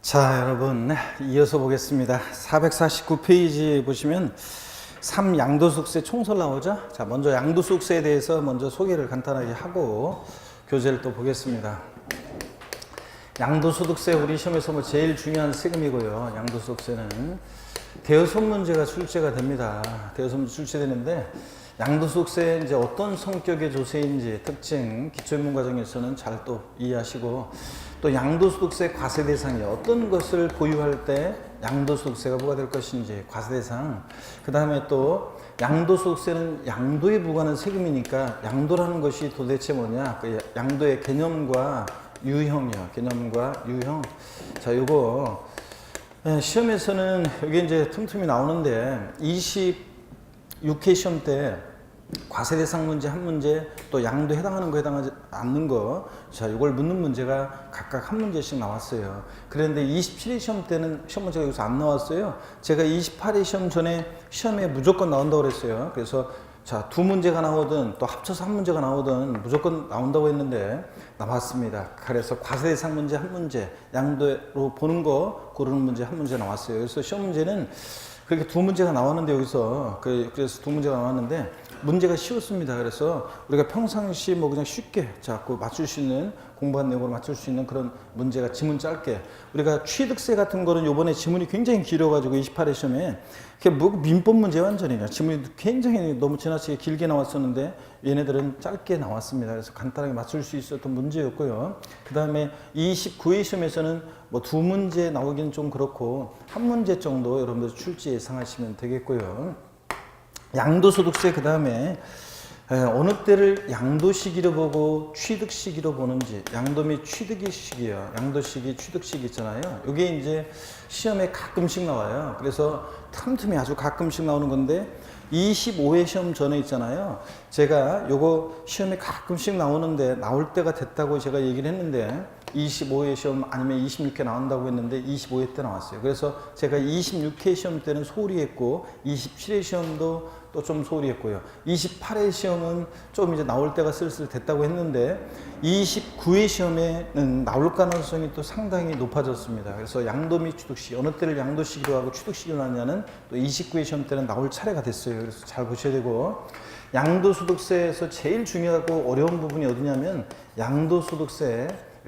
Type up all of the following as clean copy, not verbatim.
자, 여러분, 이어서 보겠습니다. 449페이지 보시면 3양도소득세 총설 나오죠? 자, 먼저 양도소득세에 대해서 먼저 소개를 간단하게 하고 교재를 또 보겠습니다. 양도소득세 우리 시험에서 뭐 제일 중요한 세금이고요. 양도소득세는 대여섯 문제가 출제가 됩니다. 대여섯 문제 출제되는데 양도소득세 이제 어떤 성격의 조세인지 특징 기초입문 과정에서는 잘 또 이해하시고 또 양도소득세 과세 대상이 어떤 것을 보유할 때 양도소득세가 부과될 것인지 과세 대상, 그 다음에 또 양도소득세는 양도에 부과하는 세금이니까 양도라는 것이 도대체 뭐냐, 그 양도의 개념과 유형이요. 개념과 유형. 자, 요거 시험에서는 여기 이제 틈틈이 나오는데 26회 시험 때 과세 대상 문제 한 문제, 또 양도 해당하는 거 해당하지 않는 거, 자, 이걸 묻는 문제가 각각 한 문제씩 나왔어요. 그런데 27회 시험 때는 시험 문제가 여기서 안 나왔어요. 제가 28회 시험 전에 시험에 무조건 나온다고 그랬어요. 그래서 자, 두 문제가 나오든 또 합쳐서 한 문제가 나오든 무조건 나온다고 했는데 나왔습니다. 그래서 과세 대상 문제 한 문제, 양도로 보는 거 고르는 문제 한 문제 나왔어요. 그래서 시험 문제는 그렇게 두 문제가 나왔는데 여기서 그래서 두 문제가 나왔는데 문제가 쉬웠습니다. 그래서 우리가 평상시 뭐 그냥 쉽게 자꾸 맞출 수 있는 공부한 내용으로 맞출 수 있는 그런 문제가 지문 짧게, 우리가 취득세 같은 거는 요번에 지문이 굉장히 길어가지고 28회 시험에 그게 뭐 민법 문제 완전이냐, 지문이 굉장히 너무 지나치게 길게 나왔었는데 얘네들은 짧게 나왔습니다. 그래서 간단하게 맞출 수 있었던 문제였고요. 그 다음에 29회 시험에서는 뭐 두 문제 나오기는 좀 그렇고 한 문제 정도 여러분들 출제 예상하시면 되겠고요. 양도소득세, 그 다음에 어느 때를 양도 시기로 보고 취득 시기로 보는지, 양도 및 취득의 시기요. 양도 시기, 취득 시기 있잖아요. 이게 이제 시험에 가끔씩 나와요. 그래서 틈틈이 아주 가끔씩 나오는 건데 25회 시험 전에 있잖아요. 제가 요거 시험에 가끔씩 나오는데 나올 때가 됐다고 제가 얘기를 했는데 25회 시험 아니면 26회 나온다고 했는데 25회 때 나왔어요. 그래서 제가 26회 시험 때는 소홀히 했고 27회 시험도 또 좀 소홀히 했고요. 28회 시험은 좀 이제 나올 때가 슬슬 됐다고 했는데 29회 시험에는 나올 가능성이 또 상당히 높아졌습니다. 그래서 양도 및 취득 시기, 어느 때를 양도 시기로 하고 취득 시기로 하냐는 또 29회 시험 때는 나올 차례가 됐어요. 그래서 잘 보셔야 되고, 양도소득세에서 제일 중요하고 어려운 부분이 어디냐면 양도소득세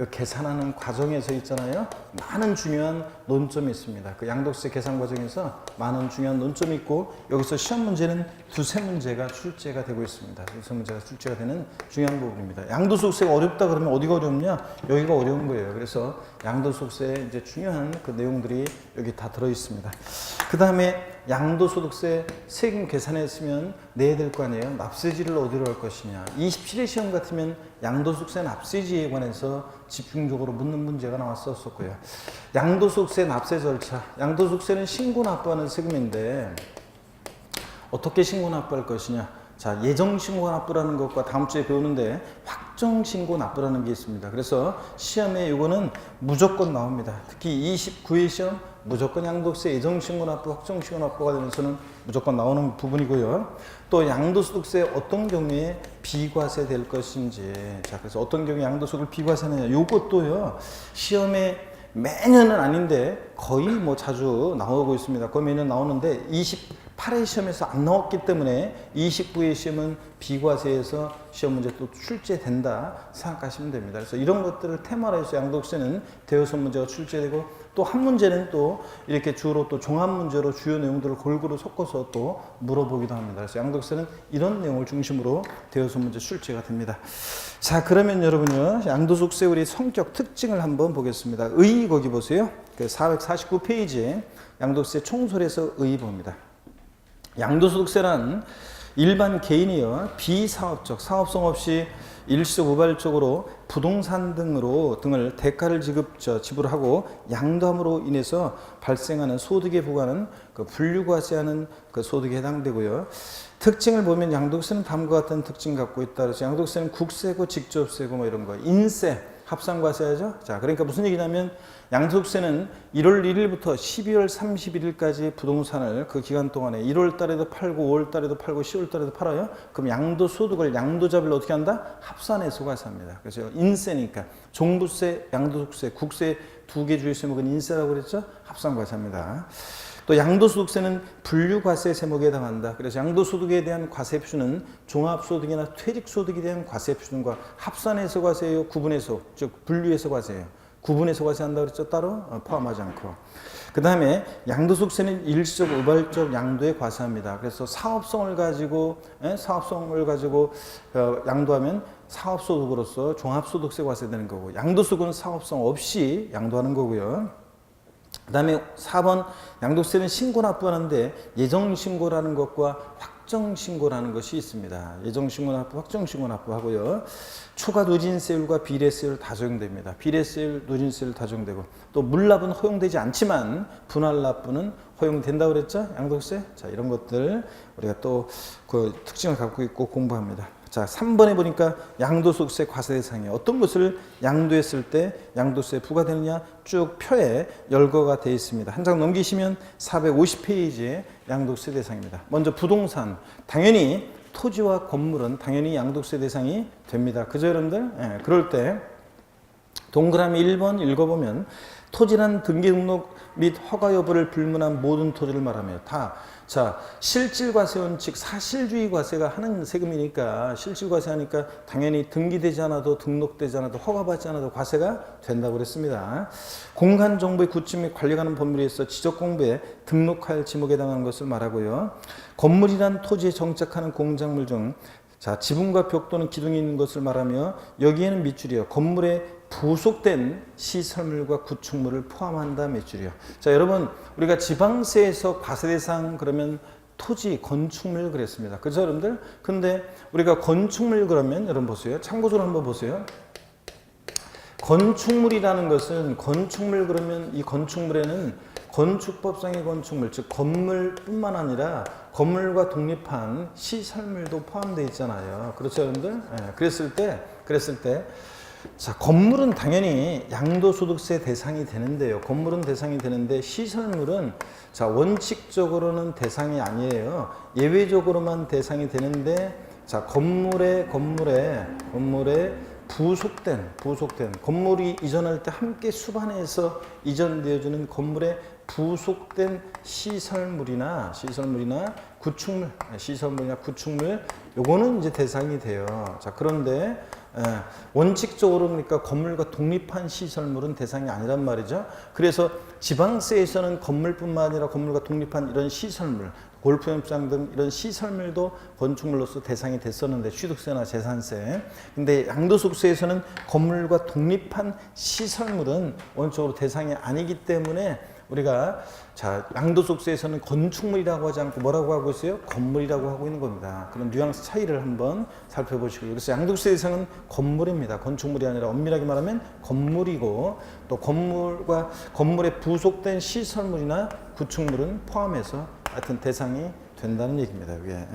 계산하는 과정에서 있잖아요. 많은 중요한 논점이 있습니다. 그 양도세 계산 과정에서 많은 중요한 논점이 있고 여기서 시험 문제는 두세 문제가 출제가 되고 있습니다. 두세 문제가 출제가 되는 중요한 부분입니다. 양도소득세가 어렵다 그러면 어디가 어렵냐? 여기가 어려운 거예요. 그래서 양도소득세의 이제 중요한 그 내용들이 여기 다 들어 있습니다. 그 다음에 양도소득세 세금 계산했으면 내야 될 거 아니에요. 납세지를 어디로 할 것이냐. 27회 시험 같으면 양도소득세 납세지에 관해서 집중적으로 묻는 문제가 나왔었고요. 양도소득세 납세 절차. 양도소득세는 신고 납부하는 세금인데 어떻게 신고 납부할 것이냐. 자, 예정신고 납부라는 것과 다음 주에 배우는데 확정신고 납부라는 게 있습니다. 그래서 시험에 이거는 무조건 나옵니다. 특히 29회 시험 무조건 양도세 예정신고 납부, 확정신고 납부가 되면서는 무조건 나오는 부분이고요. 또 양도소득세 어떤 경우에 비과세 될 것인지, 자, 그래서 어떤 경우에 양도소득을 비과세하느냐, 요것도요 시험에 매년은 아닌데 거의 뭐 자주 나오고 있습니다. 거의 매년 나오는데 28회 시험에서 안 나왔기 때문에 29회 시험은 비과세에서 시험 문제 또 출제된다 생각하시면 됩니다. 그래서 이런 것들을 테마로 해서 양도세는 대여섯 문제가 출제되고 또 한 문제는 또 이렇게 주로 또 종합 문제로 주요 내용들을 골고루 섞어서 또 물어보기도 합니다. 그래서 양도세는 이런 내용을 중심으로 대여섯 문제 출제가 됩니다. 자, 그러면 여러분요, 양도소득세 우리 성격 특징을 한번 보겠습니다. 의 거기 보세요. 그 449페이지에 양도세 총설에서 의 봅니다. 양도소득세란 일반 개인이요 비사업적 사업성 없이 일시우발적으로 부동산 등을 대가를 지불하고 양도함으로 인해서 발생하는 소득에 부과하는 그 분류과세하는 그 소득에 해당되고요. 특징을 보면 양도세는 다음과 같은 특징 갖고 있다. 그래서 양도세는 국세고 직접세고 뭐 이런 거, 인세 합산과세하죠. 자, 그러니까 무슨 얘기냐면 양도소득세는 1월 1일부터 12월 31일까지 부동산을 그 기간 동안에 1월 달에도 팔고 5월 달에도 팔고 10월 달에도 팔아요. 그럼 양도소득을 양도자별로 어떻게 한다? 합산해서 과세합니다. 그래서 인세니까 종부세, 양도소득세, 국세 두 개 주요 세목은 인세라고 그랬죠? 합산과세입니다. 또 양도소득세는 분류과세 세목에 해당한다. 그래서 양도소득에 대한 과세 표준은 종합소득이나 퇴직소득에 대한 과세 표준과 합산해서 과세예요, 구분해서, 즉 분류해서 과세예요. 구분해서 과세한다 그랬죠? 따로 포함하지 않고. 그 다음에 양도소득세는 일시적, 우발적 양도에 과세합니다. 그래서 사업성을 가지고 양도하면 사업소득으로서 종합소득세 과세되는 거고, 양도소득은 사업성 없이 양도하는 거고요. 그 다음에 4번 양도세는 신고 납부하는데 예정신고라는 것과 확정신고라는 것이 있습니다. 예정신고 납부, 확정신고 납부하고요. 초과 누진세율과 비례세율 다 적용됩니다. 비례세율, 누진세율 다 적용되고, 또 물납은 허용되지 않지만 분할 납부는 허용된다고 그랬죠? 양도세. 자, 이런 것들 우리가 또 그 특징을 갖고 있고 공부합니다. 자, 3번에 보니까 양도소득세 과세 대상이 어떤 것을 양도했을 때 양도세 부과되느냐 쭉 표에 열거가 되어 있습니다. 한 장 넘기시면 450페이지의 양도세 대상입니다. 먼저 부동산, 당연히 토지와 건물은 당연히 양도세 대상이 됩니다. 그죠, 여러분들? 예, 그럴 때 동그라미 1번 읽어보면 토지란 등기 등록 및 허가 여부를 불문한 모든 토지를 말하며 다, 자, 실질과세 원칙, 사실주의 과세가 하는 세금이니까 실질과세 하니까 당연히 등기되지 않아도 등록되지 않아도 허가받지 않아도 과세가 된다고 그랬습니다. 공간정보의 구축 및 관리하는 법률에 있어 지적공부에 등록할 지목에 해당하는 것을 말하고요. 건물이란 토지에 정착하는 공작물 중, 자, 지붕과 벽 또는 기둥이 있는 것을 말하며 여기에는 밑줄이요, 건물에 부속된 시설물과 구축물을 포함한다 밑줄이요. 자, 여러분, 우리가 지방세에서 과세 대상 그러면 토지, 건축물 그랬습니다. 그죠, 여러분들? 근데 우리가 건축물 그러면 여러분 보세요. 참고적으로 한번 보세요. 건축물이라는 것은 건축물 그러면 이 건축물에는 건축법상의 건축물, 즉 건물뿐만 아니라 건물과 독립한 시설물도 포함되어 있잖아요. 그렇죠, 여러분들? 네, 그랬을 때 자, 건물은 당연히 양도소득세 대상이 되는데요. 건물은 대상이 되는데 시설물은, 자, 원칙적으로는 대상이 아니에요. 예외적으로만 대상이 되는데, 자, 건물에 부속된 건물이 이전할 때 함께 수반해서 이전되어지는 건물에 부속된 시설물이나 구축물, 요거는 이제 대상이 돼요. 자, 그런데 원칙적으로 그러니까 건물과 독립한 시설물은 대상이 아니란 말이죠. 그래서 지방세에서는 건물뿐만 아니라 건물과 독립한 이런 시설물, 골프연장 등 이런 시설물도 건축물로서 대상이 됐었는데, 취득세나 재산세. 근데 양도소득세에서는 건물과 독립한 시설물은 원칙적으로 대상이 아니기 때문에 우리가, 자, 양도소득세에서는 건축물이라고 하지 않고 뭐라고 하고 있어요? 건물이라고 하고 있는 겁니다. 그런 뉘앙스 차이를 한번 살펴보시고요. 그래서 양도소득세 대상은 건물입니다. 건축물이 아니라 엄밀하게 말하면 건물이고, 또 건물에 부속된 시설물이나 구축물은 포함해서 하여튼 대상이 된다는 얘기입니다. 이게.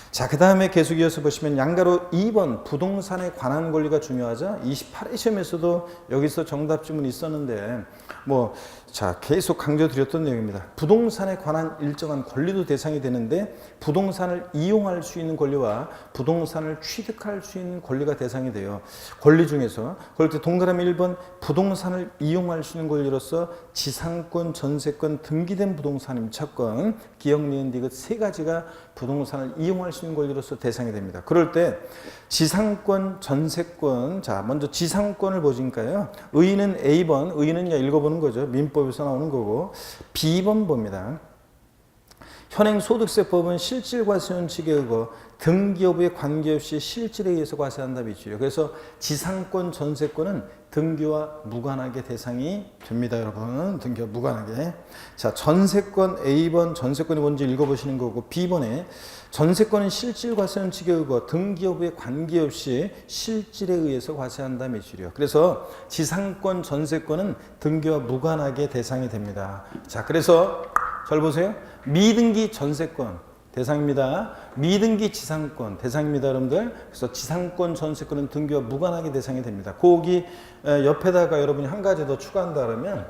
자, 그 다음에 계속 이어서 보시면 양가로 2번 부동산에 관한 권리가 중요하죠. 28회 시험에서도 여기서 정답 질문이 있었는데, 자, 계속 강조드렸던 내용입니다. 부동산에 관한 일정한 권리도 대상이 되는데, 부동산을 이용할 수 있는 권리와 부동산을 취득할 수 있는 권리가 대상이 돼요. 권리 중에서 그럴 때 동그라미 1번 부동산을 이용할 수 있는 권리로서 지상권, 전세권, 등기된 부동산 임차권, 기역, 니은, 디귿 세 가지가 부동산을 이용할 수 있는 권리로서 대상이 됩니다. 그럴 때 지상권, 전세권, 자, 먼저 지상권을 보니까요. 의의는 A번, 의의는 읽어보는 거죠. 민법에서 나오는 거고, B번 봅니다. 현행소득세법은 실질과세 원칙에 의거 등기 여부에 관계없이 실질에 의해서 과세한다 밑줄이요. 그래서 지상권, 전세권은 등기와 무관하게 대상이 됩니다, 여러분. 등기와 무관하게. 자, 전세권 A번, 전세권이 뭔지 읽어보시는 거고, B번에 전세권은 실질과세 원칙에 의거 등기 여부에 관계없이 실질에 의해서 과세한다 밑줄이요. 그래서 지상권, 전세권은 등기와 무관하게 대상이 됩니다. 자, 그래서 잘 보세요. 미등기 전세권 대상입니다. 미등기 지상권 대상입니다, 여러분들. 그래서 지상권, 전세권은 등기와 무관하게 대상이 됩니다. 거기 옆에다가 여러분이 한 가지 더 추가한다 그러면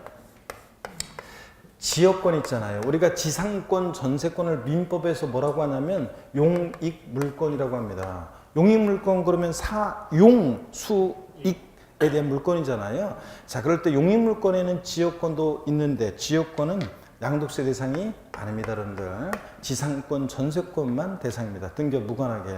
지역권 있잖아요. 우리가 지상권, 전세권을 민법에서 뭐라고 하냐면 용익물권이라고 합니다. 용익물권 그러면 사용, 수익, 대한 물건이잖아요. 자, 그럴 때 용익물건에는 지역권도 있는데 지역권은 양도세 대상이 아닙니다, 여러분들. 지상권, 전세권만 대상입니다. 등기와 무관하게.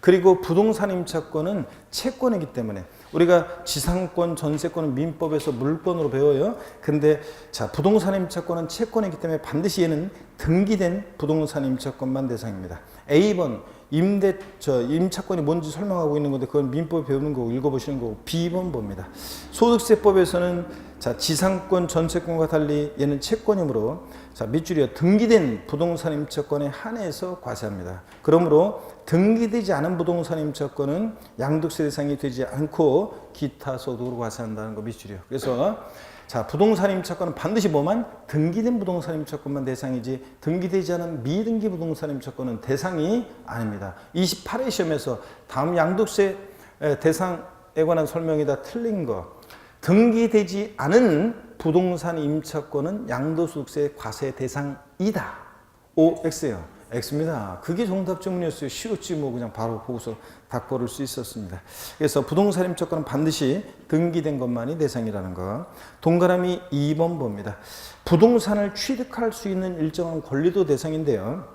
그리고 부동산 임차권은 채권이기 때문에 우리가 지상권, 전세권은 민법에서 물권으로 배워요. 근데 자, 부동산 임차권은 채권이기 때문에 반드시 얘는 등기된 부동산 임차권만 대상입니다. A번 임차권이 뭔지 설명하고 있는 건데 그건 민법에 배우는 거고 읽어보시는 거고 B번 봅니다. 소득세법에서는 자, 지상권, 전세권과 달리 얘는 채권이므로 자, 밑줄이요. 등기된 부동산 임차권에 한해서 과세합니다. 그러므로 등기되지 않은 부동산 임차권은 양도세 대상이 되지 않고 기타 소득으로 과세한다는 거 밑줄이요. 그래서 자, 부동산 임차권은 반드시 뭐만 등기된 부동산 임차권만 대상이지 등기되지 않은 미등기 부동산 임차권은 대상이 아닙니다. 28회 시험에서 다음 양도세 대상에 관한 설명이 다 틀린 거. 등기되지 않은 부동산 임차권은 양도소득세 과세 대상이다. O, X예요. X입니다. 그게 정답 질문이었어요. 쉬웠지 뭐 그냥 바로 보고서 딱 고를 수 있었습니다. 그래서 부동산 임차권은 반드시 등기된 것만이 대상이라는 거. 동그라미 2번 봅니다. 부동산을 취득할 수 있는 일정한 권리도 대상인데요.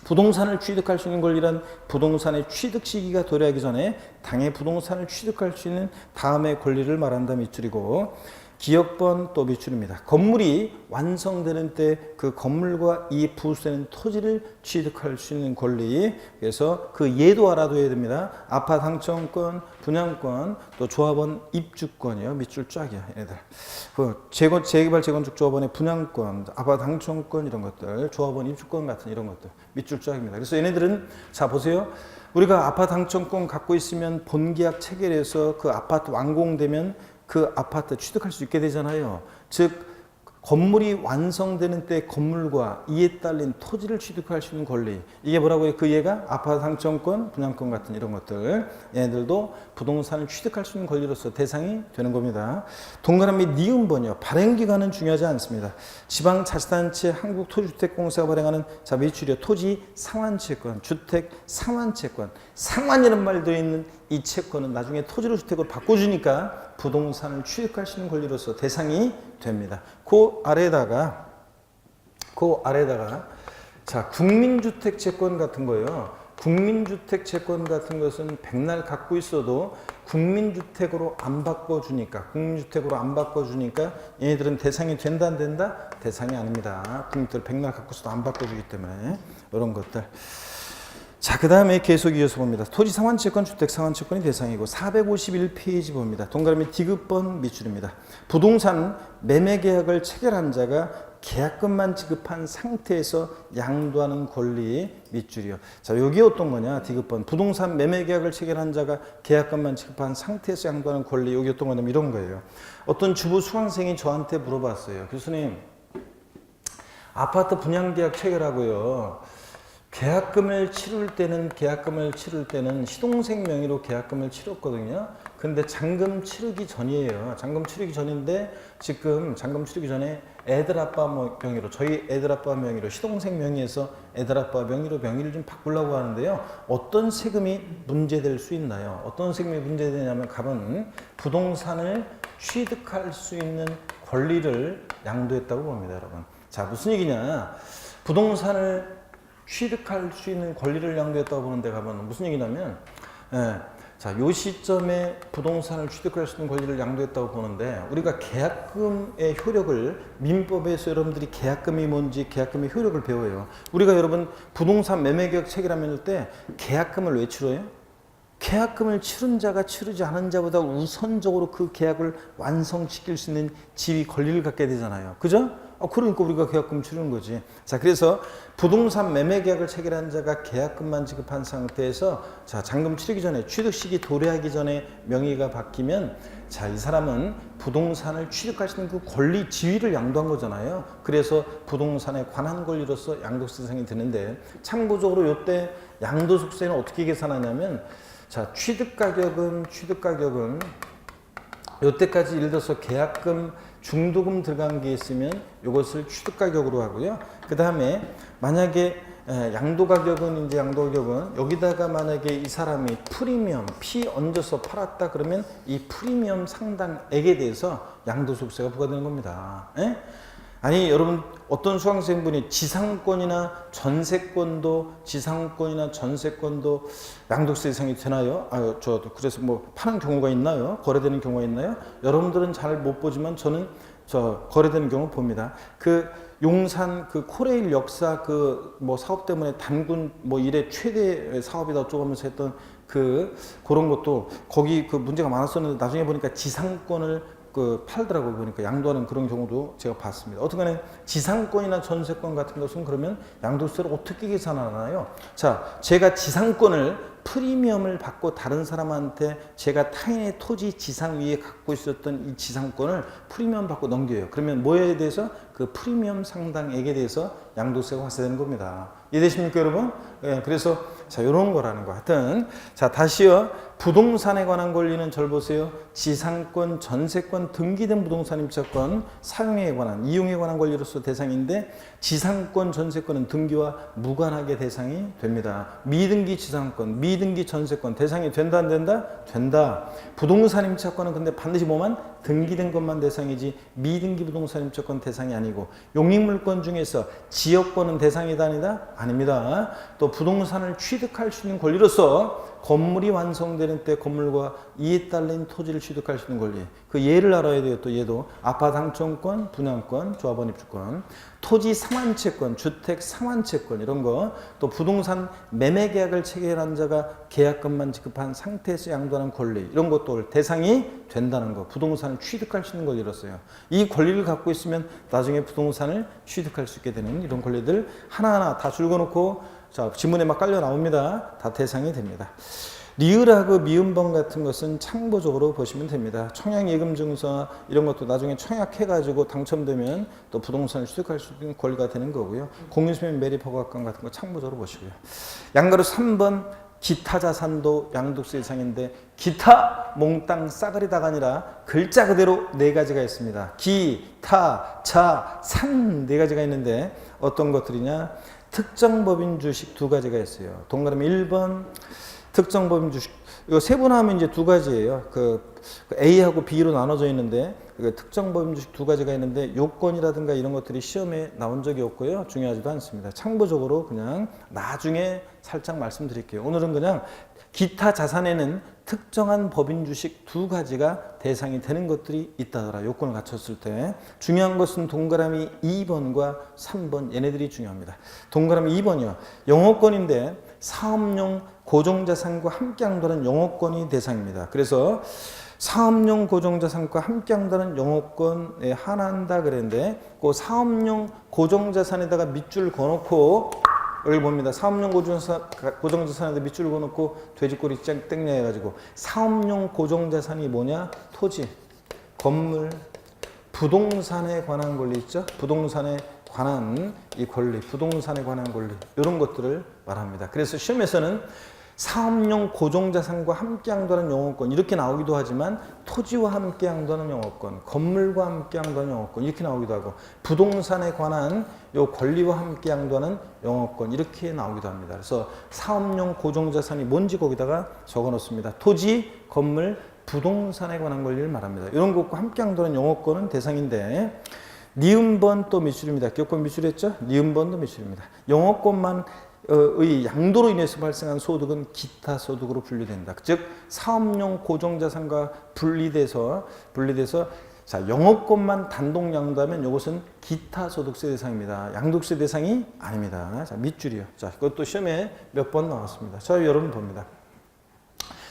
부동산을 취득할 수 있는 권리란 부동산의 취득 시기가 도래하기 전에 당해 부동산을 취득할 수 있는 다음의 권리를 말한다 밑줄이고 기억번 또 밑줄입니다. 건물이 완성되는 때 그 건물과 이 부수되는 토지를 취득할 수 있는 권리. 그래서 그 예도 알아둬야 됩니다. 아파트 당첨권, 분양권, 또 조합원 입주권이요. 밑줄 쫙이요. 얘네들. 그 재개발 재건축 조합원의 분양권, 아파트 당첨권 이런 것들, 조합원 입주권 같은 이런 것들 밑줄 쫙입니다. 그래서 얘네들은 자 보세요. 우리가 아파트 당첨권 갖고 있으면 본계약 체결해서 그 아파트 완공되면 그 아파트 취득할 수 있게 되잖아요. 즉 건물이 완성되는 때 건물과 이에 딸린 토지를 취득할 수 있는 권리. 이게 뭐라고요? 그 얘가 아파트 당첨권, 분양권 같은 이런 것들. 얘네들도 부동산을 취득할 수 있는 권리로서 대상이 되는 겁니다. 동그라미 니은번이요. 발행기간은 중요하지 않습니다. 지방자치단체 한국토지주택공사가 발행하는 자 밑줄이요. 토지 상환채권, 주택 상환채권. 상환이라는 말 들어있는 이 채권은 나중에 토지로 주택으로 바꿔주니까 부동산을 취득할 수 있는 권리로서 대상이 됩니다. 그 아래다가 자 국민주택 채권 같은 거예요. 국민주택 채권 같은 것은 백날 갖고 있어도 국민주택으로 안 바꿔주니까 얘네들은 대상이 된다 안 된다? 대상이 아닙니다. 국민주택을 백날 갖고 있어도 안 바꿔주기 때문에 이런 것들. 자, 그 다음에 계속 이어서 봅니다. 토지 상환채권, 주택 상환채권이 대상이고 451페이지 봅니다. 동그라미 디귿번 밑줄입니다. 부동산 매매계약을 체결한 자가 계약금만 지급한 상태에서 양도하는 권리 밑줄이요. 자, 여기 어떤 거냐? 디귿번. 부동산 매매계약을 체결한 자가 계약금만 지급한 상태에서 양도하는 권리. 여기 어떤 거냐면 이런 거예요. 어떤 주부 수강생이 저한테 물어봤어요. 교수님, 아파트 분양계약 체결하고요. 계약금을 치를 때는 시동생 명의로 계약금을 치렀거든요. 근데 잔금 치르기 전이에요. 잔금 치르기 전인데 지금 잔금 치르기 전에 애들 아빠 명의로 저희 애들 아빠 명의로 시동생 명의에서 애들 아빠 명의로 명의를 좀 바꾸려고 하는데요. 어떤 세금이 문제될 수 있나요? 어떤 세금이 문제되냐면 가면 부동산을 취득할 수 있는 권리를 양도했다고 봅니다, 여러분. 자, 무슨 얘기냐? 부동산을 취득할 수 있는 권리를 양도했다고 보는데 가면 무슨 얘기냐면 자, 요 시점에 부동산을 취득할 수 있는 권리를 양도했다고 보는데 우리가 계약금의 효력을 민법에서 여러분들이 계약금이 뭔지 계약금의 효력을 배워요. 우리가 여러분 부동산 매매계약 체결하면 때 계약금을 왜 치러요? 계약금을 치른 자가 치르지 않은 자보다 우선적으로 그 계약을 완성시킬 수 있는 지위 권리를 갖게 되잖아요. 그죠? 그러니까 우리가 계약금 치르는 거지. 자, 그래서 부동산 매매 계약을 체결한 자가 계약금만 지급한 상태에서 자, 잔금 치르기 전에 취득 시기 도래하기 전에 명의가 바뀌면 자, 이 사람은 부동산을 취득할 수 있는 그 권리 지위를 양도한 거잖아요. 그래서 부동산에 관한 권리로서 양도세 대상이 되는데 참고적으로 이때 양도소득세는 어떻게 계산하냐면 자, 취득 가격은 이때까지 예를 들어서 계약금 중도금 들어간 게 있으면 이것을 취득가격으로 하고요. 그 다음에 만약에 양도 가격은 이제 양도 가격은 여기다가 만약에 이 사람이 프리미엄 피 얹어서 팔았다 그러면 이 프리미엄 상당액에 대해서 양도소득세가 부과되는 겁니다. 아니 여러분 어떤 수강생분이 지상권이나 전세권도 양도세 대상이 되나요? 저도 그래서 뭐 파는 경우가 있나요? 거래되는 경우가 있나요? 여러분들은 잘 못 보지만 저는 거래되는 경우 봅니다. 그 용산 그 코레일 역사 그 뭐 사업 때문에 단군 뭐 이래 최대 사업이다 어쩌고 하면서 했던 그런 것도 거기 그 문제가 많았었는데 나중에 보니까 지상권을 팔더라고요. 보니까 양도하는 그런 경우도 제가 봤습니다. 어떻게 지상권이나 전세권 같은 것은 그러면 양도세를 어떻게 계산하나요? 자, 제가 지상권을 프리미엄을 받고 다른 사람한테 제가 타인의 토지 지상 위에 갖고 있었던 이 지상권을 프리미엄 받고 넘겨요. 그러면 뭐에 대해서 그 프리미엄 상당액에 대해서 양도세가 발생되는 겁니다. 이해되십니까, 여러분? 그래서 자, 요런 거라는 거. 하여튼 자, 다시요. 부동산에 관한 권리는 절 보세요. 지상권, 전세권, 등기된 부동산 임차권, 사용에 관한, 이용에 관한 권리로서 대상인데 지상권, 전세권은 등기와 무관하게 대상이 됩니다. 미등기 지상권, 미등기 전세권 대상이 된다 안 된다? 된다. 부동산 임차권은 근데 반드시 뭐만? 등기된 것만 대상이지 미등기 부동산 임차권 대상이 아니고 용익물권 중에서 지역권은 대상이다 아니다? 아닙니다. 또 부동산을 취득할 수 있는 권리로서 건물이 완성되는 때 건물과 이에 딸린 토지를 취득할 수 있는 권리. 그 예를 알아야 돼요. 또 얘도 아파트 당첨권, 분양권, 조합원 입주권, 토지 상환채권, 주택 상환채권 이런 거, 또 부동산 매매 계약을 체결한 자가 계약금만 지급한 상태에서 양도하는 권리 이런 것도 대상이 된다는 거. 부동산을 취득할 수 있는 권리로서요. 이 권리를 갖고 있으면 나중에 부동산을 취득할 수 있게 되는 이런 권리들 하나하나 다 줄거놓고 자, 지문에 막 깔려 나옵니다. 다 대상이 됩니다. 리을하고 미음번 같은 것은 참고적으로 보시면 됩니다. 청약예금증서 이런 것도 나중에 청약해가지고 당첨되면 또 부동산을 취득할 수 있는 권리가 되는 거고요. 공유수면 매립허가권 같은 거 참고적으로 보시고요. 양가로 3번 기타 자산도 양도세 대상인데 기타 몽땅 싸그리다가 아니라 글자 그대로 네 가지가 있습니다. 기, 타, 자, 산 네 가지가 있는데 어떤 것들이냐? 특정법인 주식 두 가지가 있어요. 동그라미 1번 특정법인 주식 이거 세분화하면 이제 두 가지예요. 그 A하고 B로 나눠져 있는데 특정법인 주식 두 가지가 있는데 요건이라든가 이런 것들이 시험에 나온 적이 없고요. 중요하지도 않습니다. 참고적으로 그냥 나중에 살짝 말씀드릴게요. 오늘은 그냥 기타 자산에는 특정한 법인 주식 두 가지가 대상이 되는 것들이 있다더라. 요건을 갖췄을 때. 중요한 것은 동그라미 2번과 3번 얘네들이 중요합니다. 동그라미 2번이요. 영업권인데 사업용 고정자산과 함께 한다는 영업권이 대상입니다. 그래서 사업용 고정자산과 함께 한다는 영업권에 한한다 그랬는데 그 사업용 고정자산에다가 밑줄 그어놓고 여기 봅니다. 사업용 고정자산에다 밑줄 그어놓고 돼지꼬리 땡땡 해가지고 사업용 고정자산이 뭐냐? 토지, 건물, 부동산에 관한 권리 있죠? 부동산에 관한 이 권리, 부동산에 관한 권리 이런 것들을 말합니다. 그래서 시험에서는 사업용 고정자산과 함께 양도하는 영업권 이렇게 나오기도 하지만 토지와 함께 양도하는 영업권, 건물과 함께 양도하는 영업권 이렇게 나오기도 하고 부동산에 관한 요 권리와 함께 양도하는 영업권 이렇게 나오기도 합니다. 그래서 사업용 고정자산이 뭔지 거기다가 적어 놓습니다. 토지, 건물, 부동산에 관한 권리를 말합니다. 이런 것과 함께 양도하는 영업권은 대상인데 니은번 또 미출입니다. 기업권 미출했죠? 니은번도 미출입니다. 영업권만 의 양도로 인해서 발생한 소득은 기타 소득으로 분류된다. 즉 사업용 고정자산과 분리돼서 자 영업권만 단독 양도하면 이것은 기타 소득세 대상입니다. 양도세 대상이 아닙니다. 자 밑줄이요. 자 그것도 시험에 몇 번 나왔습니다. 자 여러분 봅니다.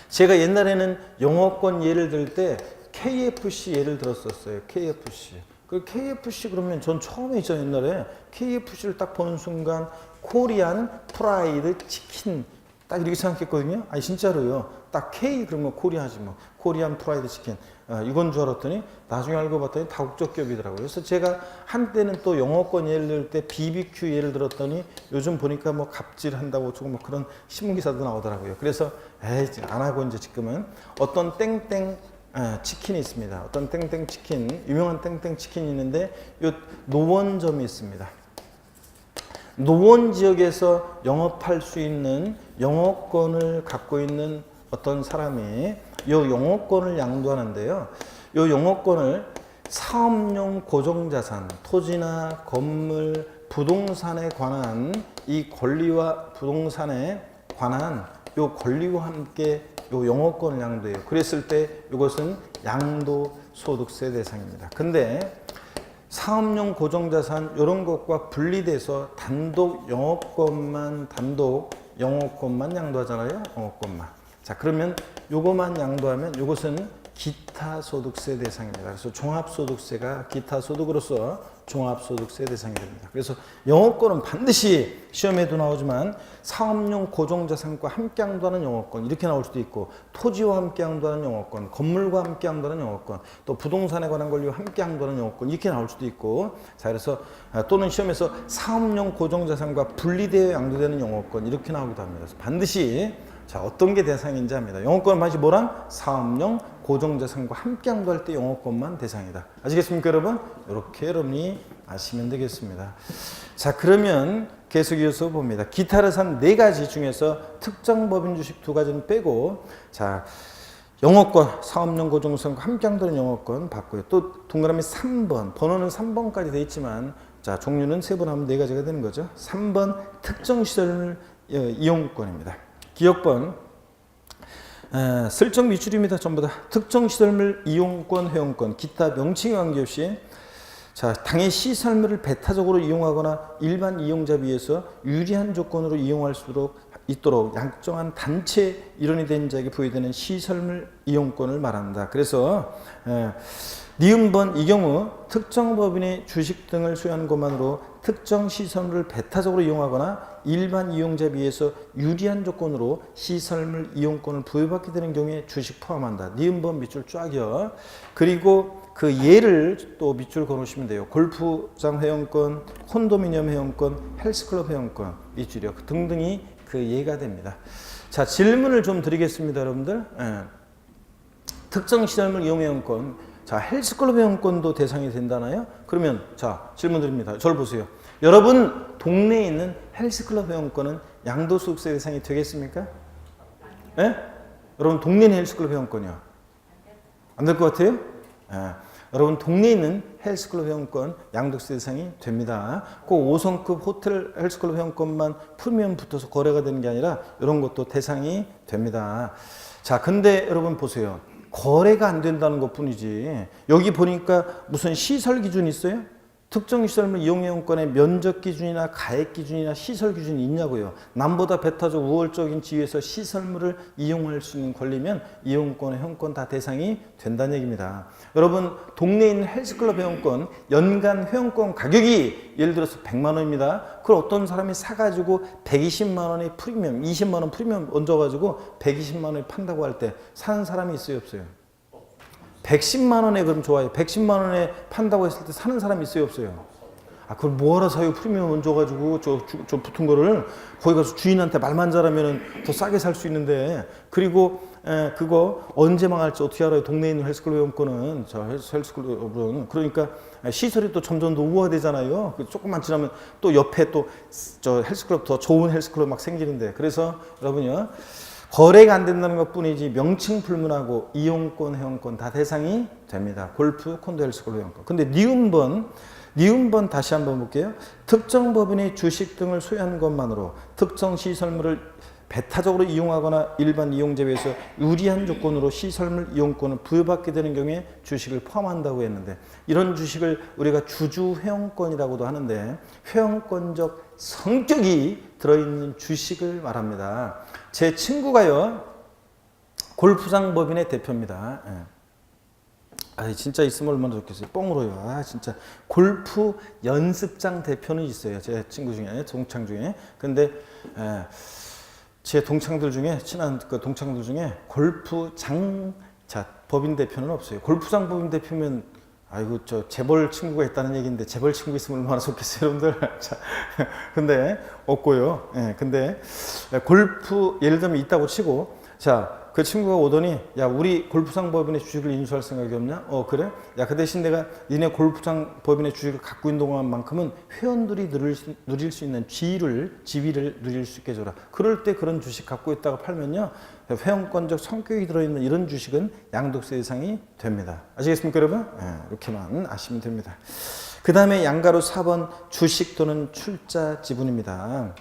제가 옛날에는 영업권 예를 들 때 KFC 예를 들었었어요. KFC. 그 KFC 그러면 전 처음에 있잖아요. 옛날에 KFC를 딱 보는 순간 코리안 프라이드 치킨 딱 이렇게 생각했거든요. 아니 진짜로요. 딱 K 그러면 코리아지 뭐. 코리안 프라이드 치킨. 이건 줄 알았더니 나중에 알고 봤더니 다국적 기업이더라고요. 그래서 제가 한때는 또 영어권 예를 들 때 BBQ 예를 들었더니 요즘 보니까 뭐 갑질한다고 조금 뭐 그런 신문기사도 나오더라고요. 그래서 에이 안 하고 이제 지금은 어떤 땡땡 치킨이 있습니다. 어떤 땡땡 치킨, 유명한 땡땡 치킨이 있는데 요 노원점이 있습니다. 노원 지역에서 영업할 수 있는 영업권을 갖고 있는 어떤 사람이 이 영업권을 양도하는데요. 이 영업권을 사업용 고정자산, 토지나 건물, 부동산에 관한 이 권리와 부동산에 관한 이 권리와 함께 이 영업권을 양도해요. 그랬을 때 이것은 양도소득세 대상입니다. 근데 사업용 고정자산 이런 것과 분리돼서 단독 영업권만 양도하잖아요. 영업권만. 자, 그러면 요것만 양도하면 이것은 기타 소득세 대상입니다. 그래서 종합소득세가 기타 소득으로서 종합소득세 대상이 됩니다. 그래서 영업권은 반드시 시험에도 나오지만 사업용 고정자산과 함께 양도하는 영업권 이렇게 나올 수도 있고, 토지와 함께 양도하는 영업권, 건물과 함께 양도하는 영업권, 또 부동산에 관한 권리와 함께 양도하는 영업권 이렇게 나올 수도 있고, 자, 그래서 또는 시험에서 사업용 고정자산과 분리되어 양도되는 영업권 이렇게 나오기도 합니다. 그래서 반드시 자, 어떤 게 대상인지 합니다. 영업권은 반드시 뭐랑? 사업용 고정자산과 함께 양도할 때 영업권만 대상이다. 아시겠습니까, 여러분? 이렇게 여러분이 아시면 되겠습니다. 자, 그러면 계속 이어서 봅니다. 기타를 산 4가지 중에서 특정 법인 주식 2가지는 빼고, 자, 영업권, 사업용 고정자산과 함께 양도하는 영업권 봤고요. 또 동그라미 3번, 번호는 3번까지 돼 있지만, 자, 종류는 3번 하면 4가지가 되는 거죠. 3번 특정 시설 이용권입니다. 기억번 설정 미출입니다. 전부 다 특정 시설물 이용권, 회원권, 기타 명칭에 관계없이 자, 당의 시설물을 배타적으로 이용하거나 일반 이용자 비해서 유리한 조건으로 이용할 수 있도록 약정한 단체 일원이 된 자에게 부여되는 시설물 이용권을 말한다. 그래서 니은번 이 경우 특정 법인의 주식 등을 소유하는 것만으로 특정 시설물을 배타적으로 이용하거나 일반 이용자에 비해서 유리한 조건으로 시설물 이용권을 부여받게 되는 경우에 주식 포함한다. 니은번 밑줄 쫙이요. 그리고 그 예를 또 밑줄 걸으시면 돼요. 골프장 회원권, 콘도미니엄 회원권, 헬스클럽 회원권 밑줄이요. 등등이 그 예가 됩니다. 자, 질문을 좀 드리겠습니다, 여러분들. 특정 시설물 이용 회원권, 자, 헬스클럽 회원권도 대상이 된다나요? 그러면 자, 질문 드립니다. 저를 보세요. 여러분 동네에 있는 헬스클럽 회원권은 양도소득세 대상이 되겠습니까? 예? 여러분 동네 있는 헬스클럽 회원권이요. 안 될 것 같아요? 예. 여러분 동네에 있는 헬스클럽 회원권 양도세 대상이 됩니다. 꼭 5성급 호텔 헬스클럽 회원권만 프리미엄 붙어서 거래가 되는 게 아니라 이런 것도 대상이 됩니다. 자, 근데 여러분 보세요. 거래가 안 된다는 것 뿐이지 여기 보니까 무슨 시설 기준이 있어요? 특정 시설물 이용회원권의 면적 기준이나 가액 기준이나 시설 기준이 있냐고요. 남보다 배타적 우월적인 지위에서 시설물을 이용할 수 있는 권리면 이용권, 회원권 다 대상이 된다는 얘기입니다. 여러분 동네에 있는 헬스클럽 회원권 연간 회원권 가격이 예를 들어서 100만 원입니다. 그걸 어떤 사람이 사가지고 120만 원의 프리미엄, 20만 원 프리미엄 얹어가지고 120만 원에 판다고 할 때 사는 사람이 있어요, 없어요? 110만 원에 그럼 좋아요. 110만 원에 판다고 했을 때 사는 사람이 있어요, 없어요? 아, 그걸 뭐하러 사요? 프리미엄 얹어가지고 저 붙은 거를 거기 가서 주인한테 말만 잘하면 더 싸게 살 수 있는데, 그리고 그거 언제 망할지 어떻게 알아요? 동네에 있는 헬스클럽 회원권은, 저 헬스클럽은 그러니까 시설이 또 점점 더 우화되잖아요. 조금만 지나면 또 옆에 또 저 헬스클럽 더 좋은 헬스클럽 막 생기는데, 그래서 여러분요. 거래가 안 된다는 것 뿐이지 명칭 불문하고 이용권, 회원권 다 대상이 됩니다. 골프, 콘도, 헬스클럽 회원권. 근데 니은번 다시 한번 볼게요. 특정 법인의 주식 등을 소유하는 것만으로 특정 시설물을 배타적으로 이용하거나 일반 이용자에 비해서 유리한 조건으로 시설물 이용권을 부여받게 되는 경우에 주식을 포함한다고 했는데, 이런 주식을 우리가 주주 회원권이라고도 하는데 회원권적 성격이 들어있는 주식을 말합니다. 제 친구가요 골프장 법인의 대표입니다. 아, 진짜 있으면 얼마나 좋겠어요. 뻥으로요. 아, 진짜 골프 연습장 대표는 있어요. 제 친구 중에, 동창 중에. 근데 제 동창들 중에, 친한 그 동창들 중에 골프장 법인 대표는 없어요. 골프장 법인 대표면 아이고 저 재벌 친구가 있다는 얘기인데, 재벌 친구 있으면 얼마나 좋겠어요, 여러분들. 자, 근데 없고요. 근데 골프 예를 들면 있다고 치고 자, 그 친구가 오더니 야 우리 골프장 법인의 주식을 인수할 생각이 없냐? 그래? 야 그 대신 내가 니네 골프장 법인의 주식을 갖고 있는 동안만큼은 회원들이 누릴 수 있는 지위를 누릴 수 있게 해줘라. 그럴 때 그런 주식 갖고 있다가 팔면요 회원권적 성격이 들어있는 이런 주식은 양도세 대상이 됩니다. 아시겠습니까 여러분? 이렇게만 아시면 됩니다. 그 다음에 양가로 4번 주식 또는 출자 지분입니다.